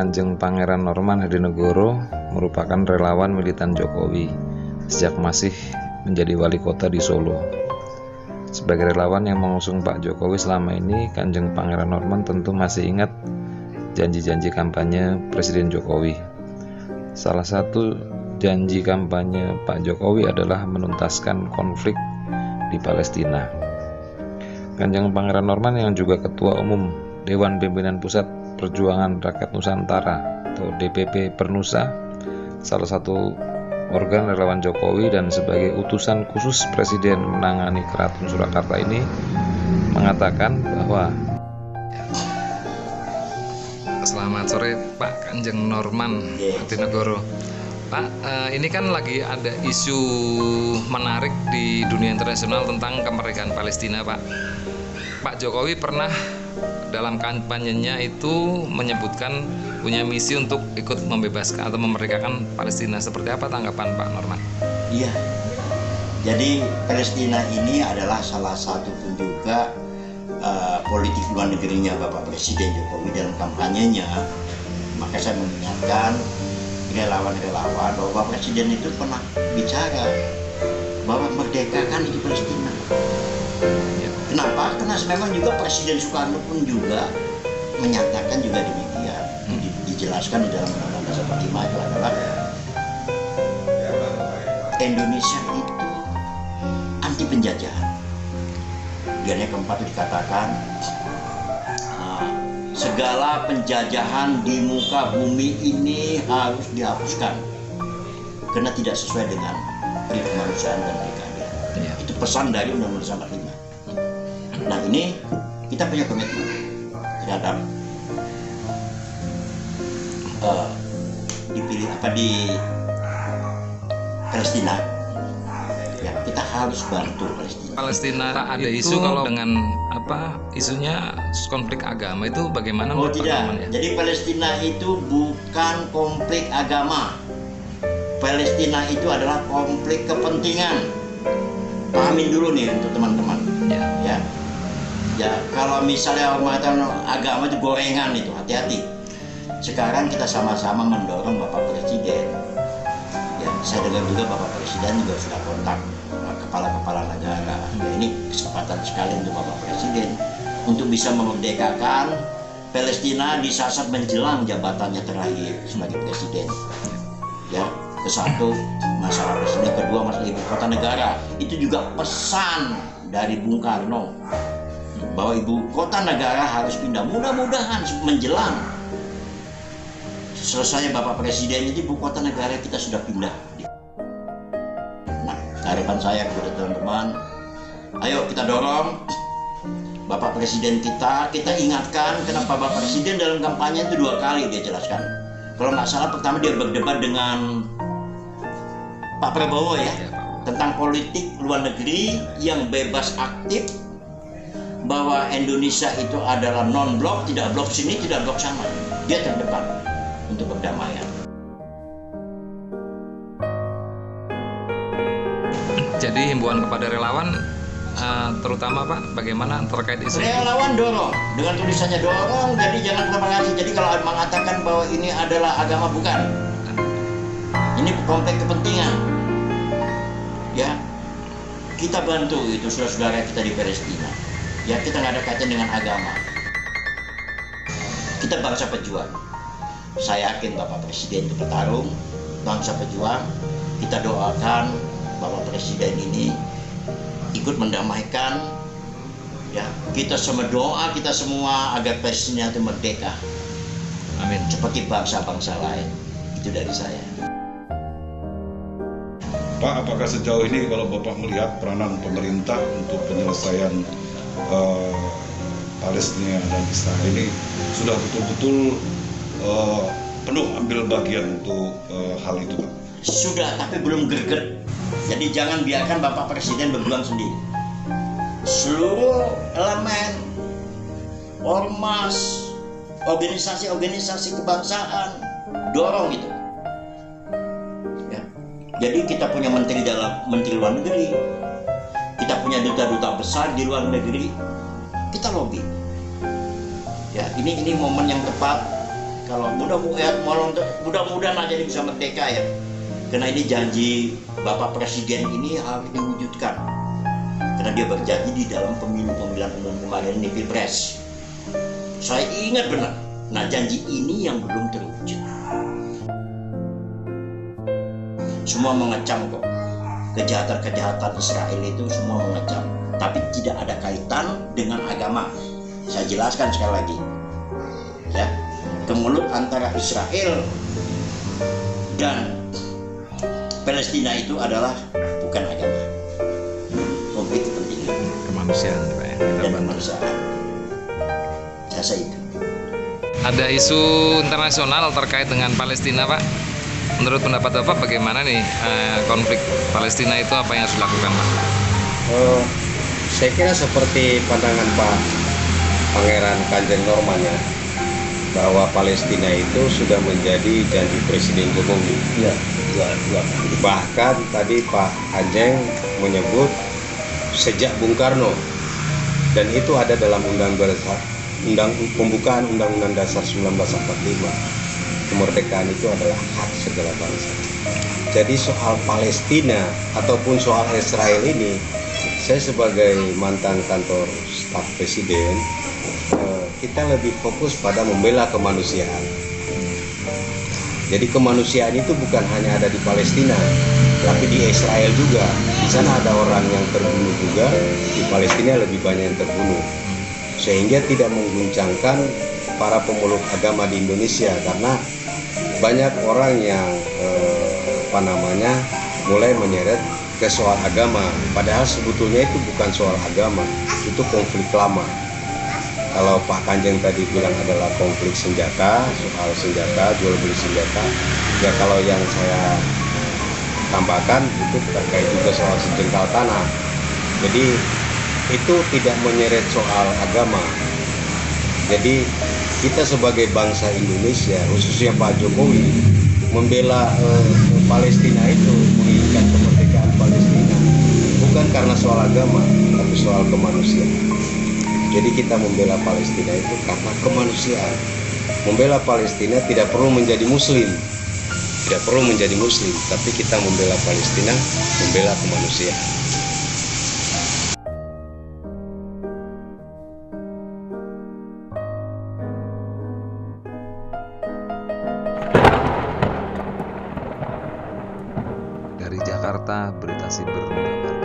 Kanjeng Pangeran Norman Hadinegoro merupakan relawan militan Jokowi sejak masih menjadi wali kota di Solo. Sebagai relawan yang mengusung Pak Jokowi selama ini, Kanjeng Pangeran Norman tentu masih ingat janji-janji kampanye Presiden Jokowi. Salah satu janji kampanye Pak Jokowi adalah menuntaskan konflik di Palestina. Kanjeng Pangeran Norman yang juga Ketua Umum Dewan Pimpinan Pusat Perjuangan Rakyat Nusantara atau DPP Pernusa, salah satu organ relawan Jokowi dan sebagai utusan khusus Presiden menangani Keraton Surakarta ini, mengatakan bahwa selamat sore Pak Kanjeng Norman Hadinegoro. Pak, ini kan lagi ada isu menarik di dunia internasional tentang kemerdekaan Palestina, Pak. Pak Jokowi pernah dalam kampanyenya itu menyebutkan punya misi untuk ikut membebaskan atau memerdekakan Palestina. Seperti apa tanggapan Pak Norman? Iya, jadi Palestina ini adalah salah satu pun juga politik luar negerinya Bapak Presiden Jokowi dalam kampanyenya. Maka saya mengingatkan relawan-relawan bahwa Bapak Presiden itu pernah bicara bahwa merdekakan itu Palestina. Kenapa? Karena memang juga Presiden Soekarno pun juga menyatakan juga demikian. Dijelaskan di dalam Undang-Undang Dasar 45 itu adalah Indonesia itu anti penjajahan. Di ayat keempat itu dikatakan segala penjajahan di muka bumi ini harus dihapuskan karena tidak sesuai dengan prinsip kemanusiaan dan keadilan. Itu pesan dari Undang-Undang Dasar 45. Nah, ini kita punya komitmen terhadap di Palestina. Ya, kita harus bantu Palestina. Palestina ada isu kalau dengan isunya konflik agama itu bagaimana? Oh tidak. Jadi Palestina itu bukan konflik agama. Palestina itu adalah konflik kepentingan. Pahamin dulu nih untuk teman-teman. Ya, kalau misalnya mengatakan agama itu gorengan itu, hati-hati. Sekarang kita sama-sama mendorong Bapak Presiden. Ya, saya dengar juga Bapak Presiden juga sudah kontak kepala-kepala negara. Ya, ini kesempatan sekali untuk Bapak Presiden untuk bisa memerdekakan Palestina di saat menjelang jabatannya terakhir sebagai Presiden. Ya, kesatu masalah Presiden, kedua masalah ibu kota negara. Itu juga pesan dari Bung Karno bahwa ibu kota negara harus pindah. Mudah-mudahan menjelang selesai Bapak Presiden itu ibu kota negara kita sudah pindah. Nah, harapan saya kepada teman-teman, ayo kita dorong Bapak Presiden kita ingatkan kenapa Bapak Presiden dalam kampanye itu 2 kali dia jelaskan. Kalau nggak salah pertama dia berdebat dengan Pak Prabowo ya, tentang politik luar negeri yang bebas aktif, bahwa Indonesia itu adalah non-blok, tidak blok sini, tidak blok sana. Dia terdepan untuk perdamaian. Jadi himbauan kepada relawan, terutama Pak, bagaimana terkait isu? Relawan dorong, dengan tulisannya dorong, jadi jangan provokasi. Jadi kalau mengatakan bahwa ini adalah agama, bukan. Ini konflik kepentingan. Ya, kita bantu itu saudara-saudara kita di Palestina. Ya, kita nggak ada kaitan dengan agama. Kita bangsa pejuang. Saya yakin Bapak Presiden itu bertarung, bangsa pejuang. Kita doakan Bapak Presiden ini ikut mendamaikan. Ya, kita semua doa kita semua agar Palestina itu merdeka. Amin. Seperti bangsa-bangsa lain. Itu dari saya. Pak, apakah sejauh ini kalau Bapak melihat peranan pemerintah untuk penyelesaian Palestina dan Israel ini sudah betul-betul penuh ambil bagian untuk hal itu, Pak? Sudah, tapi belum greget. Jadi jangan biarkan Bapak Presiden berjuang sendiri. Seluruh elemen, ormas, organisasi-organisasi kebangsaan dorong itu. Ya. Jadi kita punya menteri luar negeri, kita punya duta-duta besar di luar negeri, kita lobby. Ya, ini momen yang tepat kalau mudah-mudahan aja ini bisa merdeka ya. Karena ini janji Bapak Presiden ini harus diwujudkan. Karena dia berjanji di dalam pemilihan umum kemarin ini Pilpres. Saya ingat benar. Nah, janji ini yang belum terwujud. Semua mengecam kok. Kejahatan-kejahatan Israel itu semua mengecam. Tapi tidak ada kaitan dengan agama. Saya jelaskan sekali lagi. Ya, kemulut antara Israel dan Palestina itu adalah bukan agama. Konflik kepentingan. Kemanusiaan, Pak ya. Dan kemanusiaan. Jasa itu. Ada isu internasional terkait dengan Palestina, Pak. Menurut pendapat Bapak bagaimana nih konflik Palestina itu apa yang harus dilakukan, Pak? Saya kira seperti pandangan Pak Pangeran Kanjeng Norman ya, bahwa Palestina itu sudah menjadi janji Presiden Jokowi. Ya. Bahkan tadi Pak Kanjeng menyebut sejak Bung Karno, dan itu ada dalam pembukaan Undang-Undang Dasar 1945. Kemerdekaan itu adalah hak segala bangsa. Jadi soal Palestina ataupun soal Israel ini, saya sebagai mantan kantor staf presiden, kita lebih fokus pada membela kemanusiaan. Jadi kemanusiaan itu bukan hanya ada di Palestina, tapi di Israel juga. Di sana ada orang yang terbunuh juga, di Palestina lebih banyak yang terbunuh. Sehingga tidak mengguncangkan para pemeluk agama di Indonesia, karena banyak orang yang mulai menyeret ke soal agama, padahal sebetulnya itu bukan soal agama, itu konflik lama. Kalau Pak Kanjeng tadi bilang adalah konflik senjata, soal senjata, jual beli senjata, ya kalau yang saya tambahkan itu terkait juga soal sejengkal tanah. Jadi itu tidak menyeret soal agama. Jadi kita sebagai bangsa Indonesia, khususnya Pak Jokowi, membela Palestina itu, menginginkan kemerdekaan Palestina, bukan karena soal agama, tapi soal kemanusiaan. Jadi kita membela Palestina itu karena kemanusiaan. Membela Palestina tidak perlu menjadi Muslim, tapi kita membela Palestina, membela kemanusiaan. Dari Jakarta, Berita Siber mengabarkan.